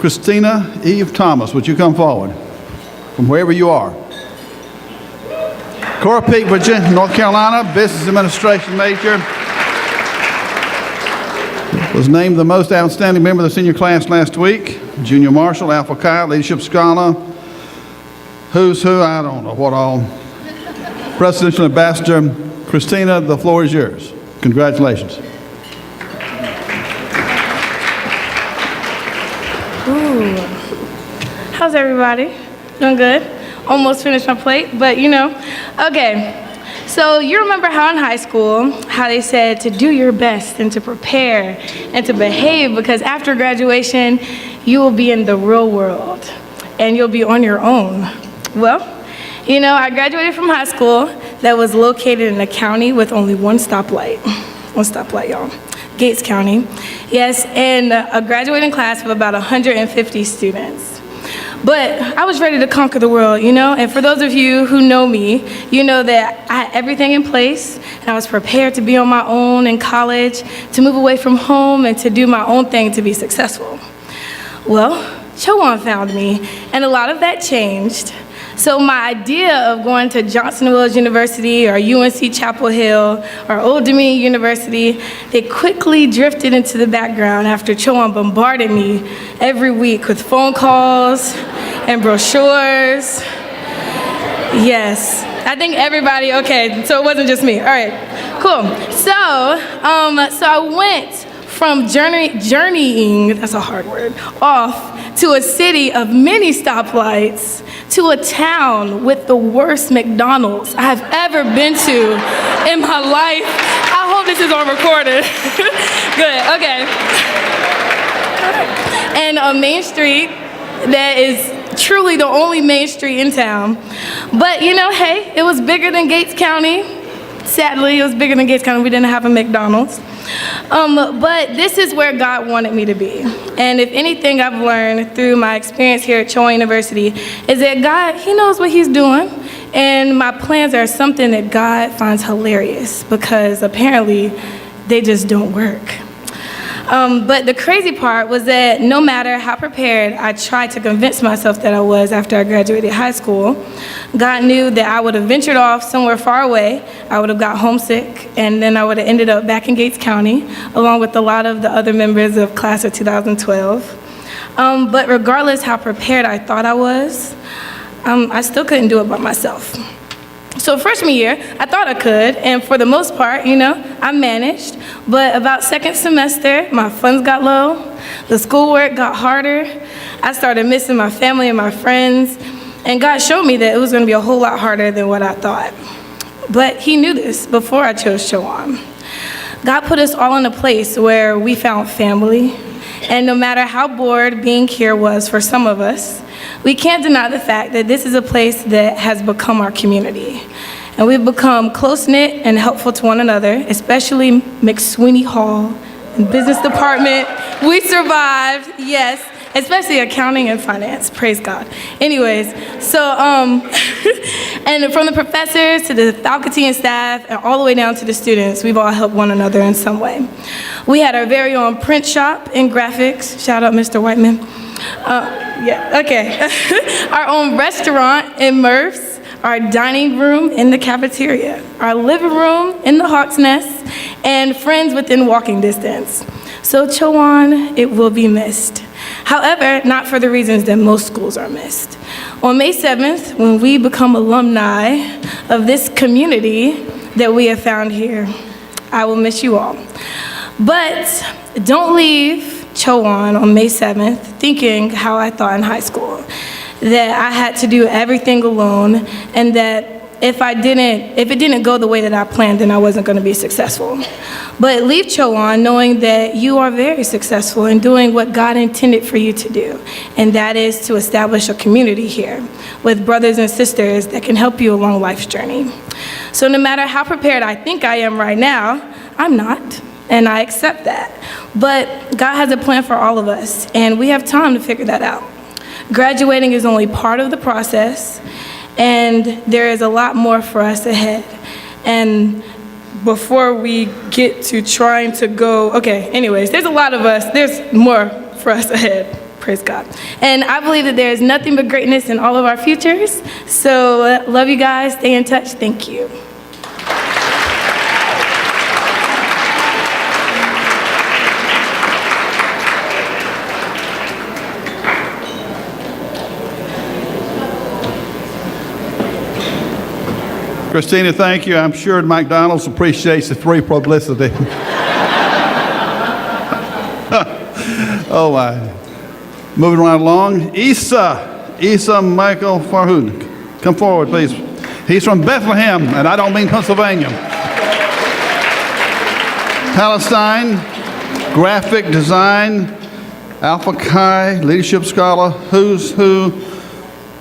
Christina Eve Thomas. Would you come forward from wherever you are? Cora Peak, Virginia, North Carolina, business administration major. Was named the most outstanding member of the senior class last week. Junior Marshal, Alpha Chi, leadership scholar. Who's who? I don't know what all. Presidential ambassador. Christina, the floor is yours. Congratulations. Ooh. How's everybody? Doing good? Almost finished my plate, but you know. Okay, so you remember how in high school, how they said to do your best and to prepare and to behave because after graduation, you will be in the real world and you'll be on your own. Well, you know, I graduated from high school that was located in a county with only one stoplight. One stoplight, y'all. Gates County. Yes, and a graduating class of about 150 students. But I was ready to conquer the world, you know? And for those of you who know me, you know that I had everything in place, and I was prepared to be on my own in college, to move away from home, and to do my own thing to be successful. Well, Chowan found me, and a lot of that changed. So my idea of going to Johnson & Wales University or UNC Chapel Hill or Old Dominion University, they quickly drifted into the background after Chowan bombarded me every week with phone calls and brochures. Yes, I think everybody, okay, so it wasn't just me. All right, cool. So I went from journeying, that's a hard word, off to a city of many stoplights, to a town with the worst McDonald's I have ever been to in my life. I hope this is on recorded. Good, okay. And a main street that is truly the only main street in town. But you know, hey, it was bigger than Gates County. Sadly, it was bigger than Gates County. We didn't have a McDonald's. But this is where God wanted me to be. And if anything I've learned through my experience here at Chowan University is that God, He knows what He's doing. And my plans are something that God finds hilarious because apparently they just don't work. But the crazy part was that no matter how prepared I tried to convince myself that I was after I graduated high school, God knew that I would have ventured off somewhere far away, I would have got homesick, and then I would have ended up back in Gates County, along with a lot of the other members of class of 2012. But regardless how prepared I thought I was, I still couldn't do it by myself. So freshman year, I thought I could, and for the most part, you know, I managed. But about second semester, my funds got low, the schoolwork got harder, I started missing my family and my friends, and God showed me that it was going to be a whole lot harder than what I thought. But He knew this before I chose Chowan. God put us all in a place where we found family, and no matter how bored being here was for some of us, we can't deny the fact that this is a place that has become our community. And we've become close-knit and helpful to one another, especially McSweeney Hall and business department. We survived, yes, especially accounting and finance, praise God. Anyways, so, and from the professors to the faculty and staff and all the way down to the students, we've all helped one another in some way. We had our very own print shop and graphics, shout out Mr. Whiteman. Our own restaurant in Murph's, our dining room in the cafeteria, our living room in the Hawk's Nest, and friends within walking distance. So Chowan, it will be missed. However, not for the reasons that most schools are missed. On May 7th, when we become alumni of this community that we have found here, I will miss you all. But don't leave Chowan on May 7th thinking how I thought in high school, that I had to do everything alone, and that if it didn't go the way that I planned, then I wasn't going to be successful. But leave Chowan knowing that you are very successful in doing what God intended for you to do, and that is to establish a community here with brothers and sisters that can help you along life's journey. So no matter how prepared I think I am right now, I'm not, and I accept that. But God has a plan for all of us, and we have time to figure that out. Graduating is only part of the process, and there is a lot more for us ahead. And before we get to trying to go, okay, anyways, there's a lot of us, there's more for us ahead. Praise God. And I believe that there is nothing but greatness in all of our futures. So love you guys. Stay in touch. Thank you. Christina, thank you. I'm sure McDonald's appreciates the free publicity. Oh, my. Moving right along. Isa Michael Farhood. Come forward, please. He's from Bethlehem, and I don't mean Pennsylvania. Palestine, graphic design, Alpha Chi, leadership scholar, who's who,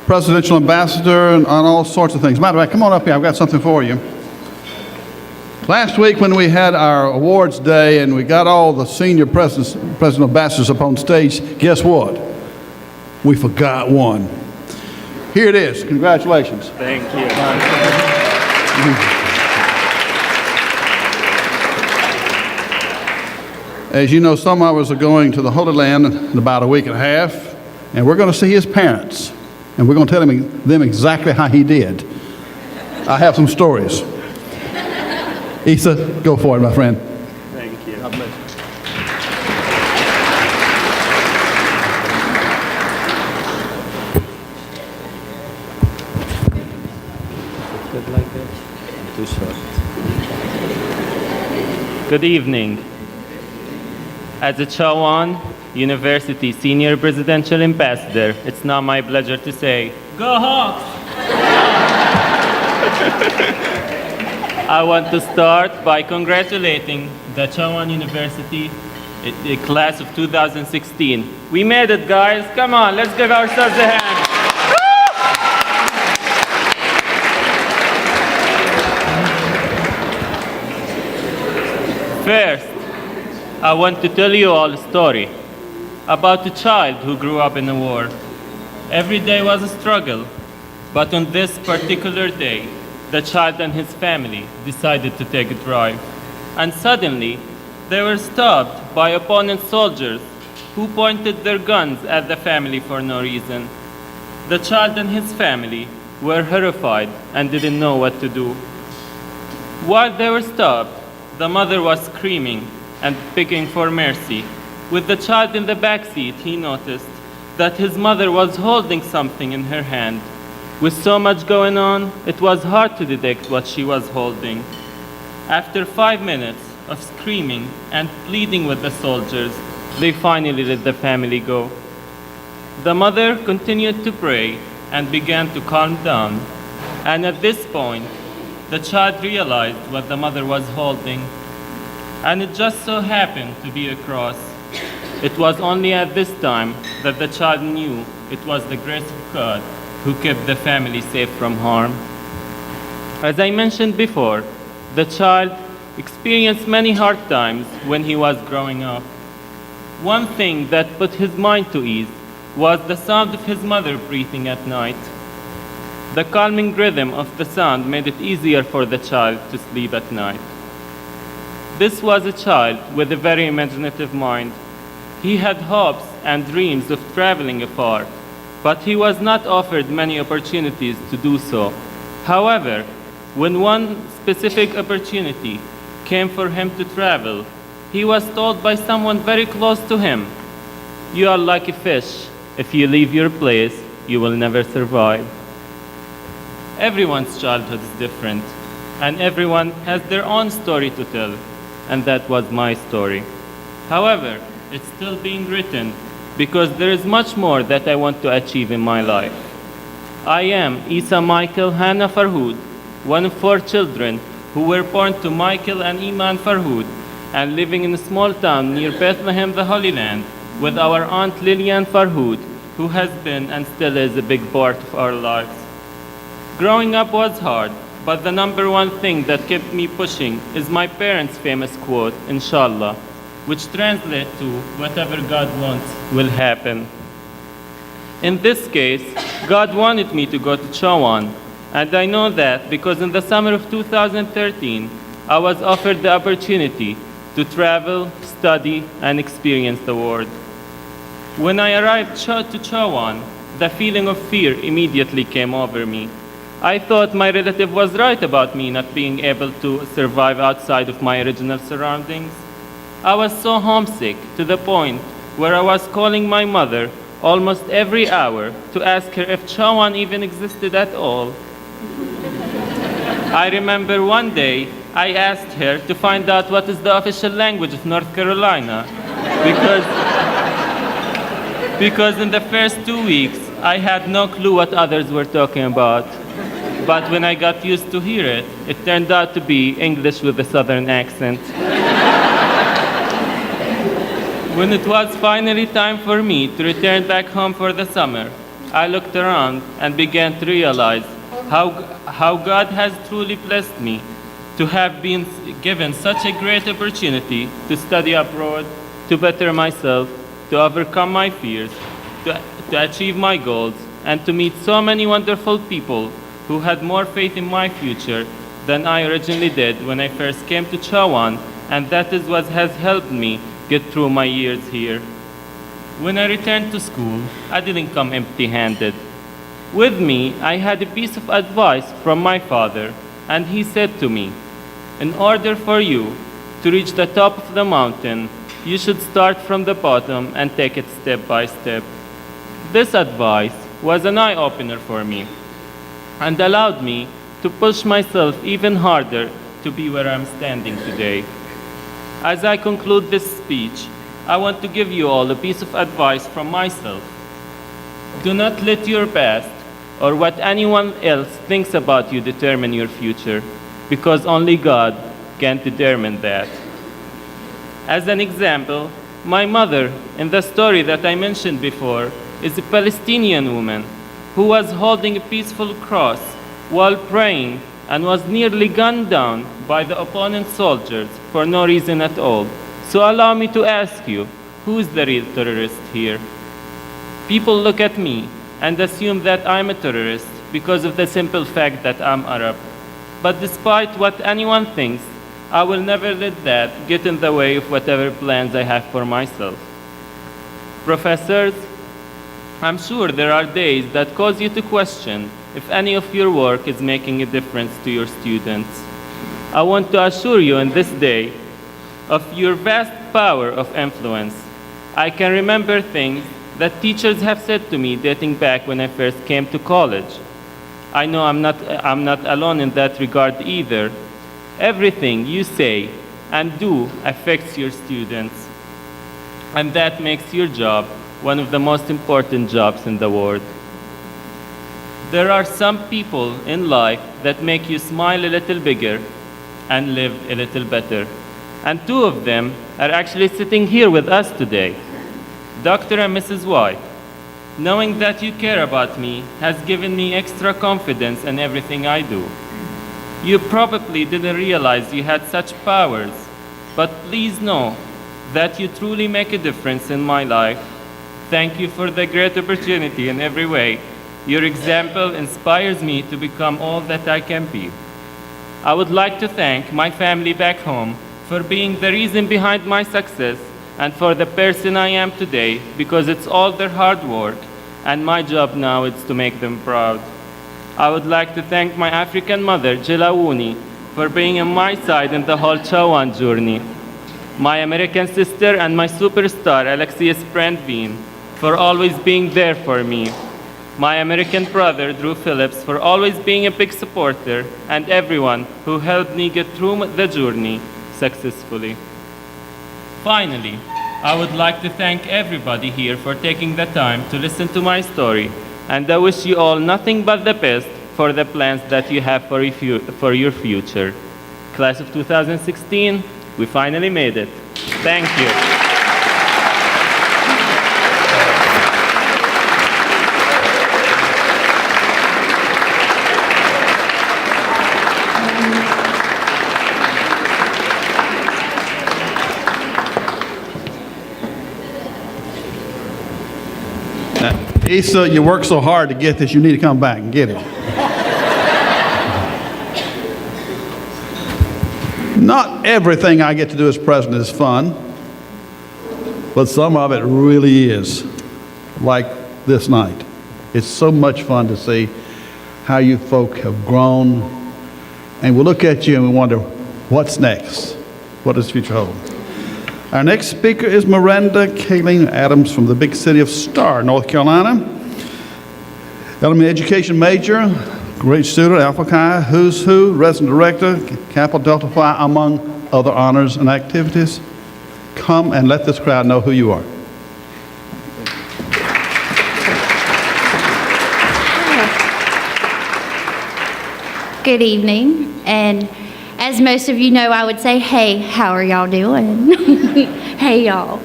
presidential ambassador, and on all sorts of things. Matter of fact, come on up here. I've got something for you. Last week when we had our awards day and we got all the senior presidential ambassadors up on stage, guess what? We forgot one. Here it is. Congratulations. Thank you. As you know, some of us are going to the Holy Land in about a week and a half, and we're going to see his parents. And we're going to tell them exactly how he did. I have some stories. Isa, go for it, my friend. Thank you. God bless you. Good like that? Too short. Good evening. As a Chowan University Senior Presidential Ambassador, it's now my pleasure to say, Go Hawks! I want to start by congratulating the Chowan University the class of 2016. We made it, guys. Come on, let's give ourselves a hand. First, I want to tell you all a story about a child who grew up in a war. Every day was a struggle, but on this particular day, the child and his family decided to take a drive. And suddenly, they were stopped by opponent soldiers who pointed their guns at the family for no reason. The child and his family were horrified and didn't know what to do. While they were stopped, the mother was screaming and begging for mercy. With the child in the back seat, he noticed that his mother was holding something in her hand. With so much going on, it was hard to detect what she was holding. After 5 minutes of screaming and pleading with the soldiers, they finally let the family go. The mother continued to pray and began to calm down. And at this point, the child realized what the mother was holding. And it just so happened to be a cross. It was only at this time that the child knew it was the grace of God who kept the family safe from harm. As I mentioned before, the child experienced many hard times when he was growing up. One thing that put his mind to ease was the sound of his mother breathing at night. The calming rhythm of the sound made it easier for the child to sleep at night. This was a child with a very imaginative mind. He had hopes and dreams of traveling afar, but he was not offered many opportunities to do so. However, when one specific opportunity came for him to travel, he was told by someone very close to him, "You are like a fish. If you leave your place, you will never survive." Everyone's childhood is different, and everyone has their own story to tell, and that was my story. However, it's still being written because there is much more that I want to achieve in my life. I am Isa Michael Hannah Farhood, one of 4 children who were born to Michael and Iman Farhood and living in a small town near Bethlehem, the Holy Land, with our Aunt Lillian Farhood, who has been and still is a big part of our lives. Growing up was hard, but the number one thing that kept me pushing is my parents' famous quote, Inshallah, which translates to whatever God wants will happen. In this case, God wanted me to go to Chowan, and I know that because in the summer of 2013, I was offered the opportunity to travel, study, and experience the world. When I arrived to Chawan, the feeling of fear immediately came over me. I thought my relative was right about me not being able to survive outside of my original surroundings. I was so homesick to the point where I was calling my mother almost every hour to ask her if Chawan even existed at all. I remember one day I asked her to find out what is the official language of North Carolina because in the first 2 weeks I had no clue what others were talking about. But when I got used to hear it, it turned out to be English with a southern accent. When it was finally time for me to return back home for the summer, I looked around and began to realize how God has truly blessed me to have been given such a great opportunity to study abroad, to better myself, to overcome my fears, to achieve my goals, and to meet so many wonderful people who had more faith in my future than I originally did when I first came to Chawan, and that is what has helped me get through my years here. When I returned to school, I didn't come empty-handed. With me, I had a piece of advice from my father, and he said to me, in order for you to reach the top of the mountain, you should start from the bottom and take it step by step. This advice was an eye-opener for me and allowed me to push myself even harder to be where I'm standing today. As I conclude this speech, I want to give you all a piece of advice from myself. Do not let your past or what anyone else thinks about you determine your future, because only God can determine that. As an example, my mother, in the story that I mentioned before, is a Palestinian woman who was holding a peaceful cross while praying and was nearly gunned down by the opponent soldiers for no reason at all. So allow me to ask you, who is the real terrorist here? People look at me and assume that I'm a terrorist because of the simple fact that I'm Arab. But despite what anyone thinks, I will never let that get in the way of whatever plans I have for myself. Professors, I'm sure there are days that cause you to question if any of your work is making a difference to your students. I want to assure you in this day of your vast power of influence. I can remember things that teachers have said to me dating back when I first came to college. I know I'm not alone in that regard either. Everything you say and do affects your students, and that makes your job one of the most important jobs in the world. There are some people in life that make you smile a little bigger and live a little better. And two of them are actually sitting here with us today, Dr. and Mrs. White. Knowing that you care about me has given me extra confidence in everything I do. You probably didn't realize you had such powers, but please know that you truly make a difference in my life. Thank you for the great opportunity in every way. Your example inspires me to become all that I can be. I would like to thank my family back home for being the reason behind my success and for the person I am today, because it's all their hard work, and my job now is to make them proud. I would like to thank my African mother, Jilawuni, for being on my side in the whole Chawan journey. My American sister and my superstar, Alexius Brandveen, for always being there for me. My American brother, Drew Phillips, for always being a big supporter, and everyone who helped me get through the journey successfully. Finally, I would like to thank everybody here for taking the time to listen to my story, and I wish you all nothing but the best for the plans that you have for your future. Class of 2016, we finally made it. Thank you. Issa, you worked so hard to get this, you need to come back and get it. Not everything I get to do as president is fun, but some of it really is. like this night. It's so much fun to see how you folk have grown, and we look at you and we wonder, what's next? What does the future hold? Our next speaker is Miranda Kaming Adams from the big city of Star, North Carolina. Elementary education major, great student, Alpha Chi, Who's Who, resident director, Kappa Delta Phi, among other honors and activities. Come and let this crowd know who you are. Good evening, and as most of you know, I would say, hey, how are y'all doing? Hey, y'all.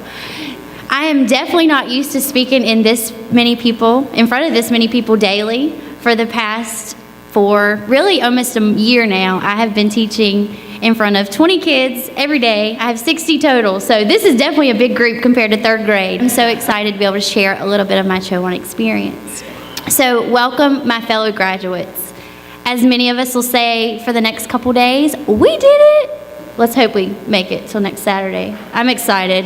I am definitely not used to speaking in front of this many people daily. For the past really almost a year now, I have been teaching in front of 20 kids every day. I have 60 total, so this is definitely a big group compared to third grade. I'm so excited to be able to share a little bit of my Cho-Wan experience. So welcome, my fellow graduates. As many of us will say for the next couple days, we did it. Let's hope we make it till next Saturday. I'm excited.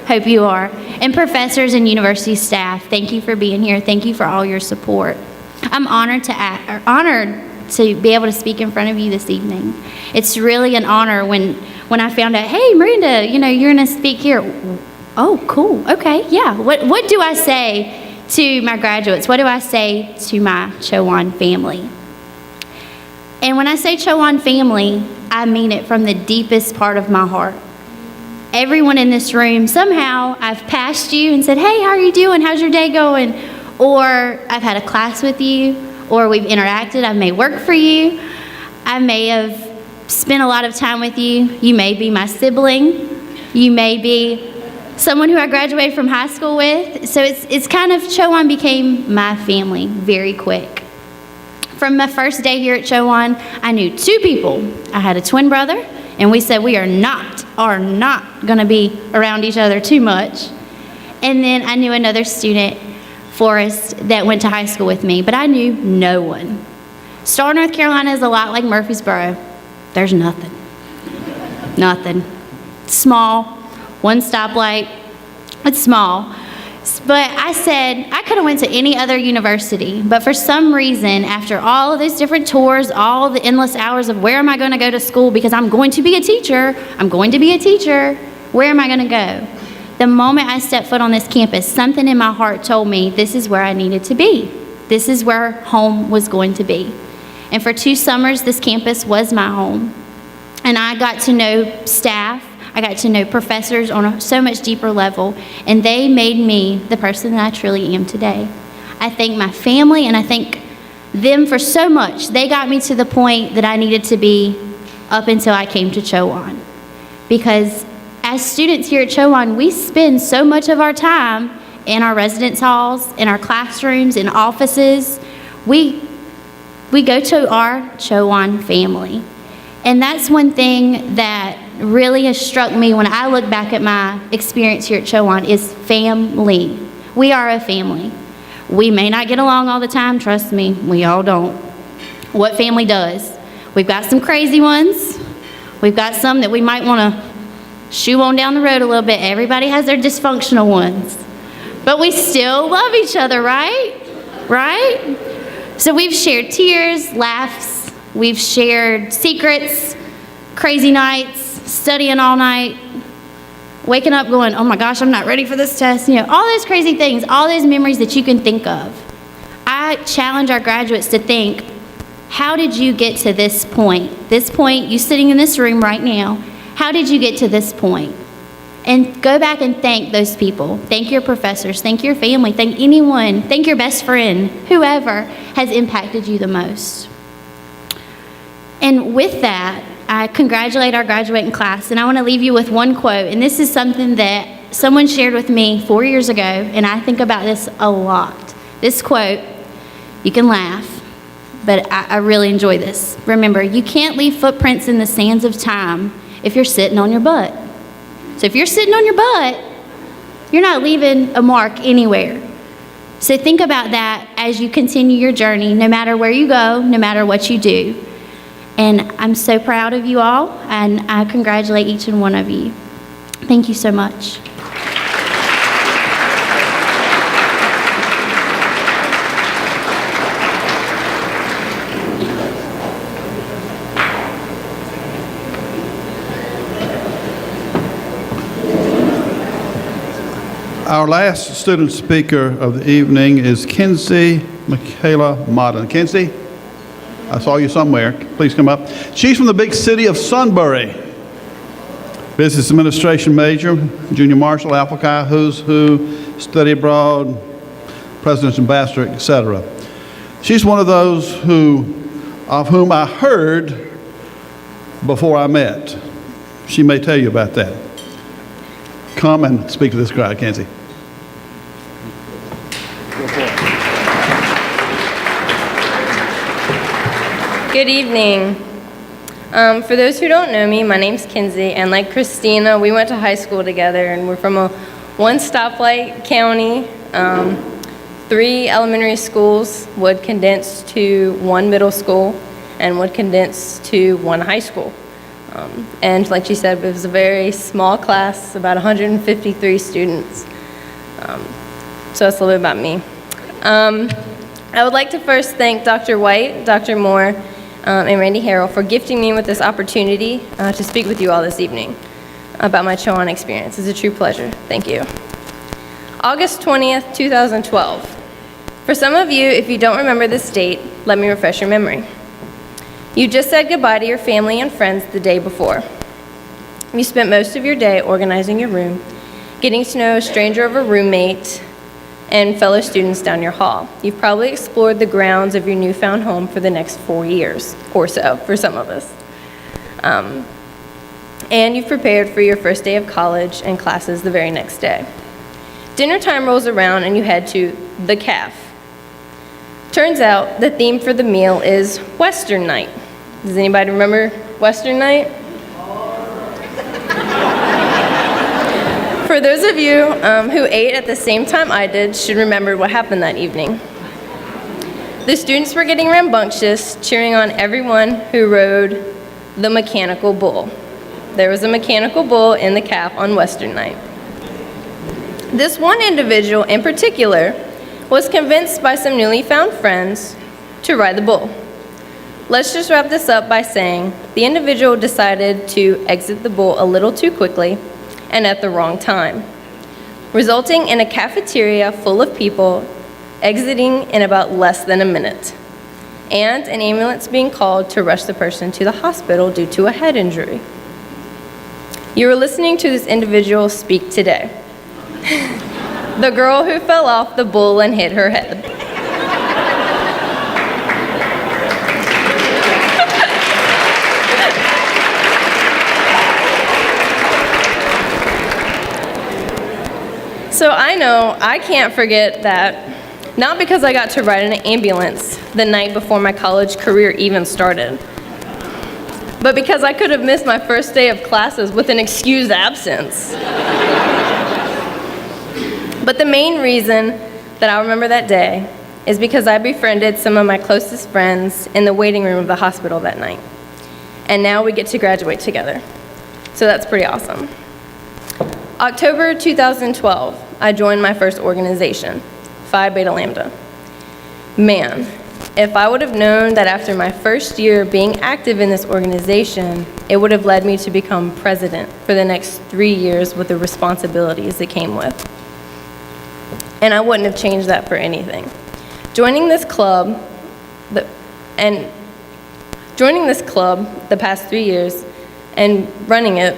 Hope you are. And professors and university staff, thank you for being here. Thank you for all your support. I'm honored to be able to speak in front of you this evening. It's really an honor when I found out, hey, Miranda, you're going to speak here. Oh, cool. Okay, yeah. What do I say to my graduates? What do I say to my Cho-Wan family? And when I say Cho-Wan family, I mean it from the deepest part of my heart. Everyone in this room, somehow I've passed you and said, hey, how are you doing? How's your day going? Or I've had a class with you, or we've interacted. I may work for you. I may have spent a lot of time with you. You may be my sibling. You may be someone who I graduated from high school with. So it's kind of, Cho-Wan became my family very quick. From my first day here at Cho-Wan, I knew two people. I had a twin brother, and we said we are not going to be around each other too much. And then I knew another student, Forrest, that went to high school with me, but I knew no one. Star, North Carolina is a lot like Murfreesboro. There's nothing. Nothing. It's small, one stoplight. It's small. But I said I could have went to any other university, but for some reason, after all of these different tours, all the endless hours of where am I going to go to school, because I'm going to be a teacher, where am I going to go? The moment I stepped foot on this campus, something in my heart told me this is where I needed to be. This is where home was going to be. And for 2 summers, this campus was my home. And I got to know staff. I got to know professors on a so much deeper level, and they made me the person that I truly am today. I thank my family, and I thank them for so much. They got me to the point that I needed to be up until I came to Cho-Wan. Because as students here at Cho-Wan, we spend so much of our time in our residence halls, in our classrooms, in offices. We go to our Cho-Wan family. And that's one thing that really has struck me when I look back at my experience here at Cho-Wan is family. We are a family. We may not get along all the time, trust me, we all don't. What family does? We've got some crazy ones. We've got some that we might want to shoo on down the road a little bit. Everybody has their dysfunctional ones. But we still love each other, right? Right? So we've shared tears, laughs, we've shared secrets, crazy nights, studying all night, waking up going, oh my gosh, I'm not ready for this test. All those crazy things, all those memories that you can think of. I challenge our graduates to think, how did you get to this point? This point, you sitting in this room right now, how did you get to this point? And go back and thank those people. Thank your professors, thank your family, thank anyone, thank your best friend, whoever has impacted you the most. And with that, I congratulate our graduating class, and I want to leave you with one quote, and this is something that someone shared with me 4 years ago, and I think about this a lot. This quote, you can laugh, but I really enjoy this. Remember, you can't leave footprints in the sands of time if you're sitting on your butt. So if you're sitting on your butt, you're not leaving a mark anywhere. So think about that as you continue your journey, no matter where you go, no matter what you do. And I'm so proud of you all, and I congratulate each and one of you. Thank you so much. Our last student speaker of the evening is Kenzie Michaela. Kenzie, I saw you somewhere. Please come up. She's from the big city of Sunbury. Business administration major, junior marshal, Alpha Chi, who's who, study abroad, president's ambassador, etc. She's one of those of whom I heard before I met. She may tell you about that. Come and speak to this crowd, Kenzie. Good evening. For those who don't know me, my name's Kenzie, and like Christina, we went to high school together, and we're from a one-stoplight county. 3 elementary schools would condense to 1 middle school, and would condense to 1 high school. And like she said, it was a very small class, about 153 students. So that's a little bit about me. I would like to first thank Dr. White, Dr. Moore, and Randy Harrell for gifting me with this opportunity to speak with you all this evening about my Chowan experience. It's a true pleasure. Thank you. August 20th, 2012. For some of you, if you don't remember this date, let me refresh your memory. You just said goodbye to your family and friends the day before. You spent most of your day organizing your room, getting to know a stranger of a roommate, and fellow students down your hall. You've probably explored the grounds of your newfound home for the next 4 years, or so, for some of us. And you've prepared for your first day of college and classes the very next day. Dinner time rolls around and you head to the Caf. Turns out the theme for the meal is Western Night. Does anybody remember Western Night? For those of you who ate at the same time I did should remember what happened that evening. The students were getting rambunctious, cheering on everyone who rode the mechanical bull. There was a mechanical bull in the Caf on Western Night. This one individual in particular was convinced by some newly found friends to ride the bull. Let's just wrap this up by saying the individual decided to exit the bull a little too quickly and at the wrong time, resulting in a cafeteria full of people exiting in about less than a minute, and an ambulance being called to rush the person to the hospital due to a head injury. You are listening to this individual speak today. The girl who fell off the bull and hit her head. So I know I can't forget that, not because I got to ride in an ambulance the night before my college career even started, but because I could have missed my first day of classes with an excused absence. But the main reason that I remember that day is because I befriended some of my closest friends in the waiting room of the hospital that night. And now we get to graduate together. So that's pretty awesome. October 2012, I joined my first organization, Phi Beta Lambda. Man, if I would have known that after my first year being active in this organization, it would have led me to become president for the next 3 years with the responsibilities that came with. And I wouldn't have changed that for anything. Joining this club the past 3 years and running it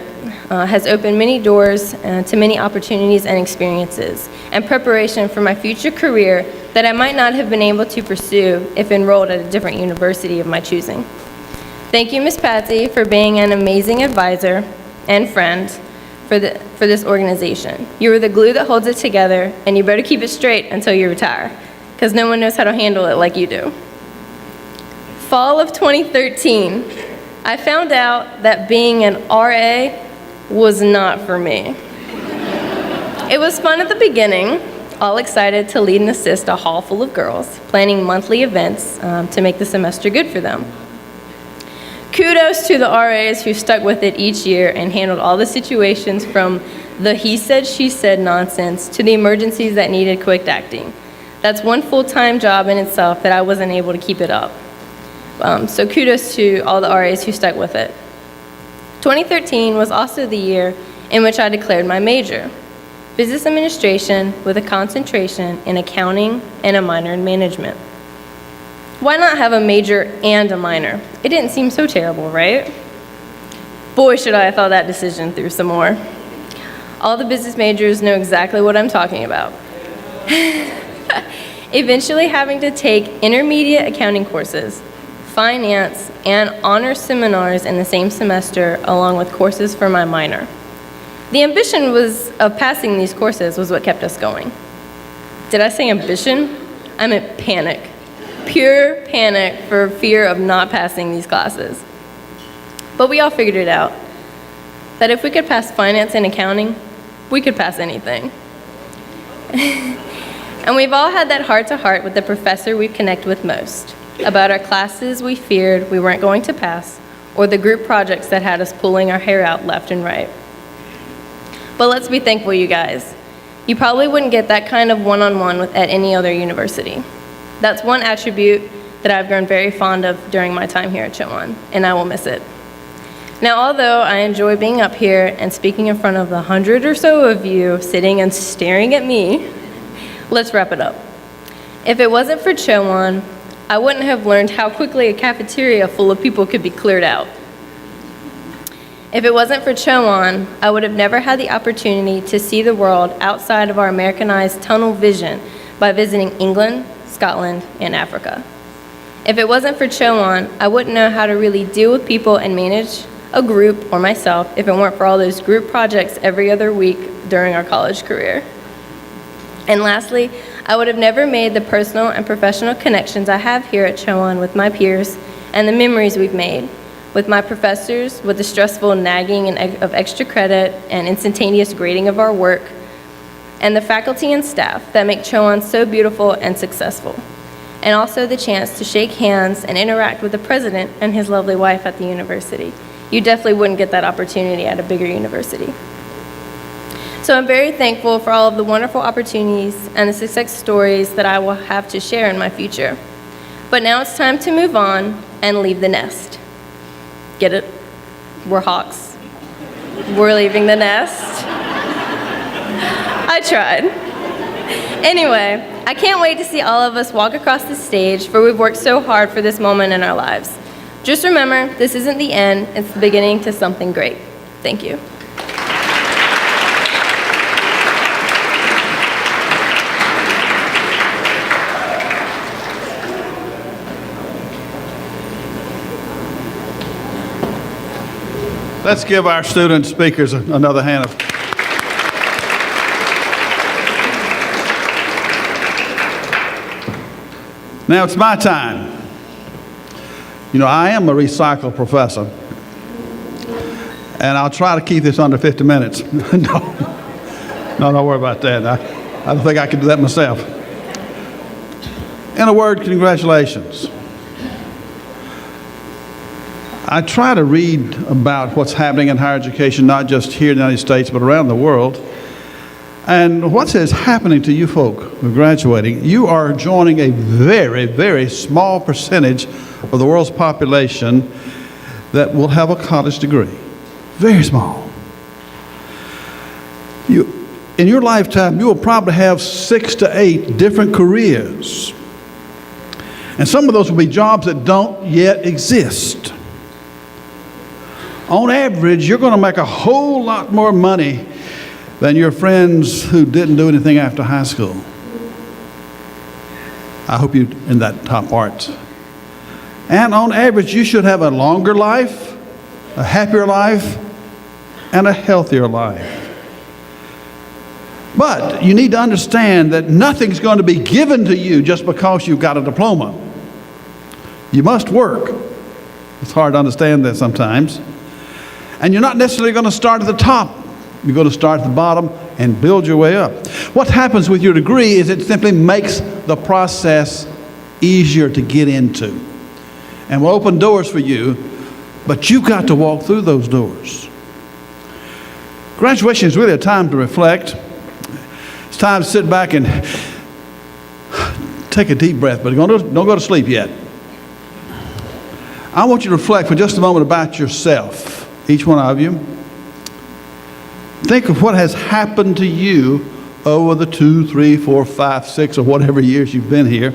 has opened many doors to many opportunities and experiences and preparation for my future career that I might not have been able to pursue if enrolled at a different university of my choosing. Thank you, Ms. Patsy, for being an amazing advisor and friend for this organization. You are the glue that holds it together, and you better keep it straight until you retire, because no one knows how to handle it like you do. Fall of 2013, I found out that being an RA was not for me. It was fun at the beginning, all excited to lead and assist a hall full of girls, planning monthly events to make the semester good for them. Kudos to the RAs who stuck with it each year and handled all the situations from the he said, she said nonsense to the emergencies that needed quick acting. That's one full-time job in itself that I wasn't able to keep it up. So kudos to all the RAs who stuck with it. 2013 was also the year in which I declared my major. business administration with a concentration in accounting and a minor in management. Why not have a major and a minor? It didn't seem so terrible, right? Boy, should I have thought that decision through some more. All the business majors know exactly what I'm talking about. Eventually having to take intermediate accounting courses, finance, and honor seminars in the same semester, along with courses for my minor. The ambition of passing these courses was what kept us going. Did I say ambition? I meant panic. Pure panic for fear of not passing these classes. But we all figured it out, that if we could pass finance and accounting, we could pass anything. And we've all had that heart-to-heart with the professor we connect with most, about our classes we feared we weren't going to pass, or the group projects that had us pulling our hair out left and right. But let's be thankful, you guys. You probably wouldn't get that kind of one-on-one at any other university. That's one attribute that I've grown very fond of during my time here at Chowan, and I will miss it. Now, although I enjoy being up here and speaking in front of the 100 or so of you sitting and staring at me, let's wrap it up. If it wasn't for Chowan, I wouldn't have learned how quickly a cafeteria full of people could be cleared out. If it wasn't for Chowan, I would have never had the opportunity to see the world outside of our Americanized tunnel vision by visiting England, Scotland, and Africa. If it wasn't for Chowan, I wouldn't know how to really deal with people and manage a group or myself if it weren't for all those group projects every other week during our college career. And lastly, I would have never made the personal and professional connections I have here at Chowan with my peers and the memories we've made with my professors, with the stressful nagging of extra credit and instantaneous grading of our work, and the faculty and staff that make Chowan so beautiful and successful, and also the chance to shake hands and interact with the president and his lovely wife at the university. You definitely wouldn't get that opportunity at a bigger university. So I'm very thankful for all of the wonderful opportunities and the success stories that I will have to share in my future. But now it's time to move on and leave the nest. Get it? We're hawks. We're leaving the nest. I tried. Anyway, I can't wait to see all of us walk across the stage, for we've worked so hard for this moment in our lives. Just remember, this isn't the end, it's the beginning to something great. Thank you. Let's give our student speakers another hand of. Now it's my time. You know, I am a recycle professor, and I'll try to keep this under 50 minutes. No, don't worry about that. I don't think I can do that myself. In a word, congratulations. I try to read about what's happening in higher education, not just here in the United States, but around the world. And what is happening to you folk who are graduating, you are joining a very, very small percentage of the world's population that will have a college degree. Very small. In your lifetime, you will probably have 6 to 8 different careers. And some of those will be jobs that don't yet exist. On average, you're going to make a whole lot more money than your friends who didn't do anything after high school. I hope you're in that top part. And on average, you should have a longer life, a happier life, and a healthier life. But you need to understand that nothing's going to be given to you just because you've got a diploma. You must work. It's hard to understand that sometimes. And you're not necessarily going to start at the top. You're going to start at the bottom and build your way up. What happens with your degree is it simply makes the process easier to get into. And will open doors for you, but you've got to walk through those doors. Graduation is really a time to reflect. It's time to sit back and take a deep breath, but don't go to sleep yet. I want you to reflect for just a moment about yourself. Each one of you. Think of what has happened to you over the 2, 3, 4, 5, 6, or whatever years you've been here.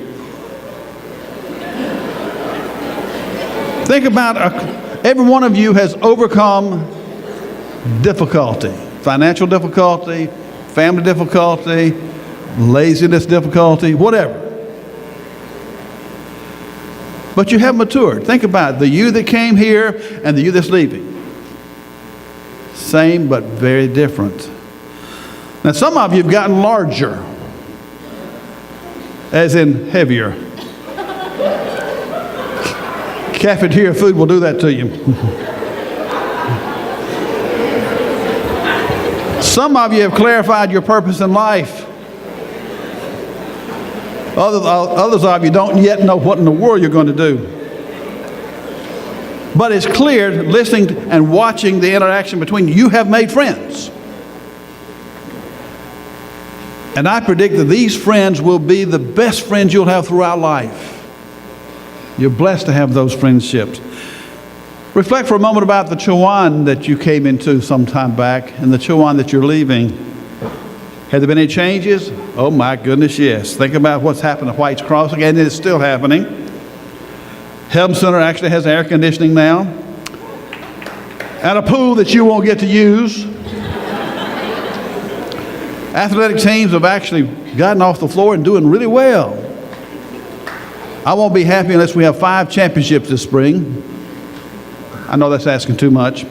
Think about every one of you has overcome difficulty, financial difficulty, family difficulty, laziness difficulty, whatever. But you have matured. Think about it, the you that came here and the you that's leaving. Same but very different. Now some of you have gotten larger, as in heavier. Cafeteria food will do that to you. Some of you have clarified your purpose in life. Others of you don't yet know what in the world you're going to do. But it's clear, listening and watching the interaction between you, you have made friends. And I predict that these friends will be the best friends you'll have throughout life. You're blessed to have those friendships. Reflect for a moment about the Chowan that you came into some time back and the Chowan that you're leaving. Have there been any changes? Oh my goodness, yes. Think about what's happened at White's Crossing, and it's still happening. Helm Center actually has air conditioning now. And a pool that you won't get to use. Athletic teams have actually gotten off the floor and doing really well. I won't be happy unless we have 5 championships this spring. I know that's asking too much.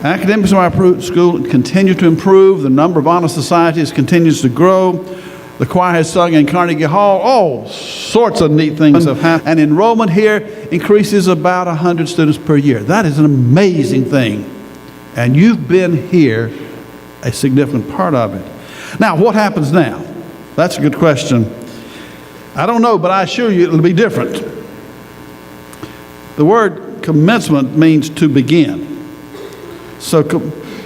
Academics in our school continue to improve. The number of honor societies continues to grow. The choir has sung in Carnegie Hall. All sorts of neat things have happened. And enrollment here increases about 100 students per year. That is an amazing thing. And you've been here a significant part of it. Now, what happens now? That's a good question. I don't know, but I assure you it'll be different. The word commencement means to begin. So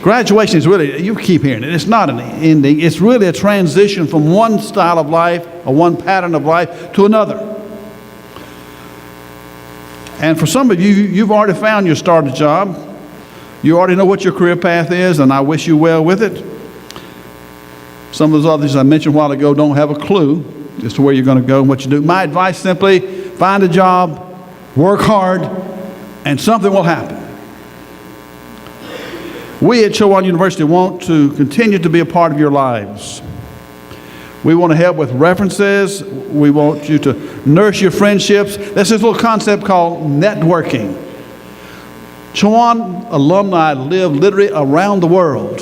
graduation is really, you keep hearing it, it's not an ending. It's really a transition from one style of life or one pattern of life to another. And for some of you, you've already found your starter job. You already know what your career path is, and I wish you well with it. Some of those others I mentioned a while ago don't have a clue as to where you're going to go and what you do. My advice, simply find a job, work hard, and something will happen. We at Chowan University want to continue to be a part of your lives. We want to help with references. We want you to nurse your friendships. There's this little concept called networking. Chowan alumni live literally around the world.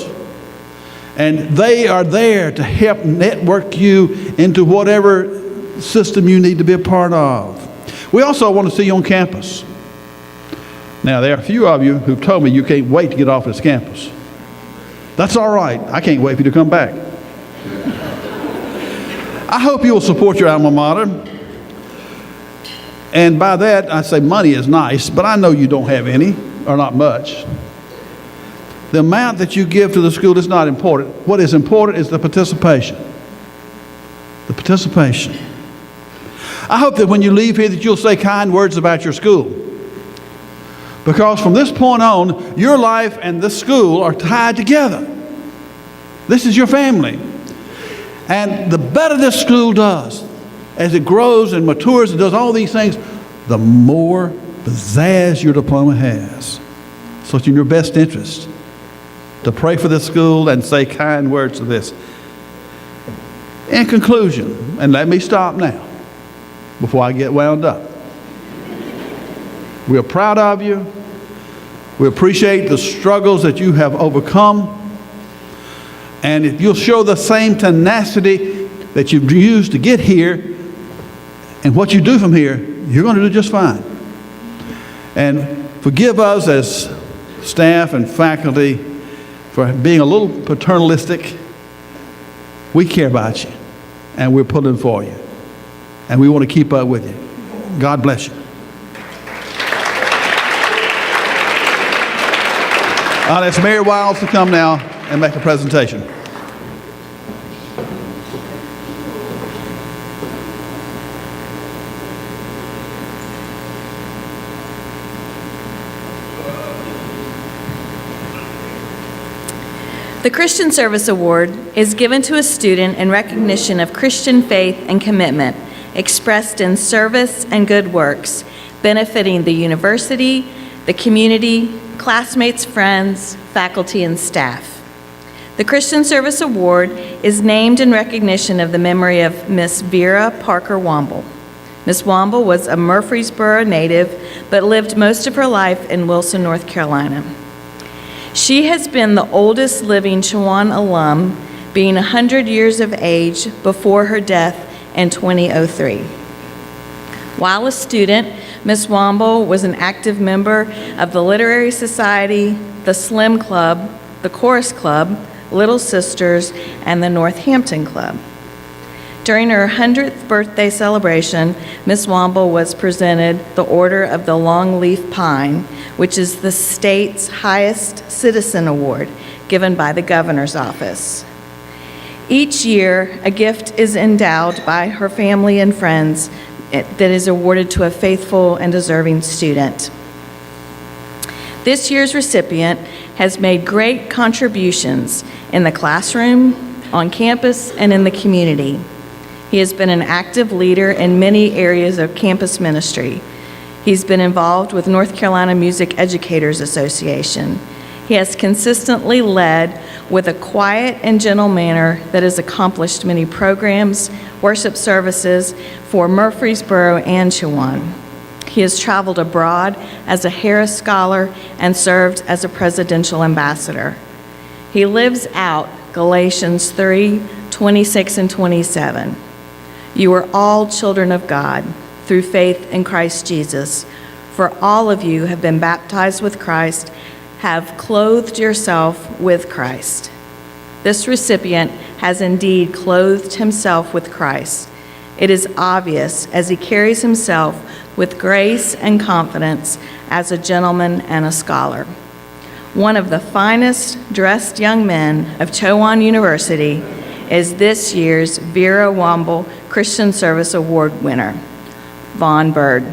And they are there to help network you into whatever system you need to be a part of. We also want to see you on campus. Now, there are a few of you who've told me you can't wait to get off this campus. That's all right. I can't wait for you to come back. I hope you will support your alma mater. And by that, I say money is nice, but I know you don't have any, or not much. The amount that you give to the school is not important. What is important is the participation. The participation. I hope that when you leave here that you'll say kind words about your school. Because from this point on, your life and the school are tied together. This is your family. And the better this school does, as it grows and matures and does all these things, the more pizzazz your diploma has. So it's in your best interest to pray for this school and say kind words to this. In conclusion, and let me stop now before I get wound up. We're proud of you. We appreciate the struggles that you have overcome. And if you'll show the same tenacity that you've used to get here and what you do from here, you're going to do just fine. And forgive us as staff and faculty for being a little paternalistic. We care about you, and we're pulling for you. And we want to keep up with you. God bless you. I'll ask Mary Wiles to come now and make a presentation. The Christian Service Award is given to a student in recognition of Christian faith and commitment expressed in service and good works, benefiting the university, the community, classmates, friends, faculty, and staff. The Christian Service Award is named in recognition of the memory of Miss Vera Parker Womble. Miss Womble was a Murfreesboro native, but lived most of her life in Wilson, North Carolina. She has been the oldest living Chowan alum, being 100 years of age before her death in 2003. While a student, Miss Womble was an active member of the Literary Society, the Slim Club, the Chorus Club, Little Sisters, and the Northampton Club. During her 100th birthday celebration, Miss Womble was presented the Order of the Longleaf Pine, which is the state's highest citizen award given by the governor's office. Each year, a gift is endowed by her family and friends that is awarded to a faithful and deserving student. This year's recipient has made great contributions in the classroom, on campus, and in the community. He has been an active leader in many areas of campus ministry. He's been involved with North Carolina Music Educators Association. He has consistently led with a quiet and gentle manner that has accomplished many programs, worship services for Murfreesboro and Chowan. He has traveled abroad as a Harris Scholar and served as a presidential ambassador. He lives out Galatians 3:26 and 27. You are all children of God through faith in Christ Jesus. For all of you have been baptized with Christ, have clothed yourself with Christ. This recipient has indeed clothed himself with Christ. It is obvious as he carries himself with grace and confidence as a gentleman and a scholar. One of the finest dressed young men of Chowan University is this year's Vera Womble Christian Service Award winner, Vaughn Bird.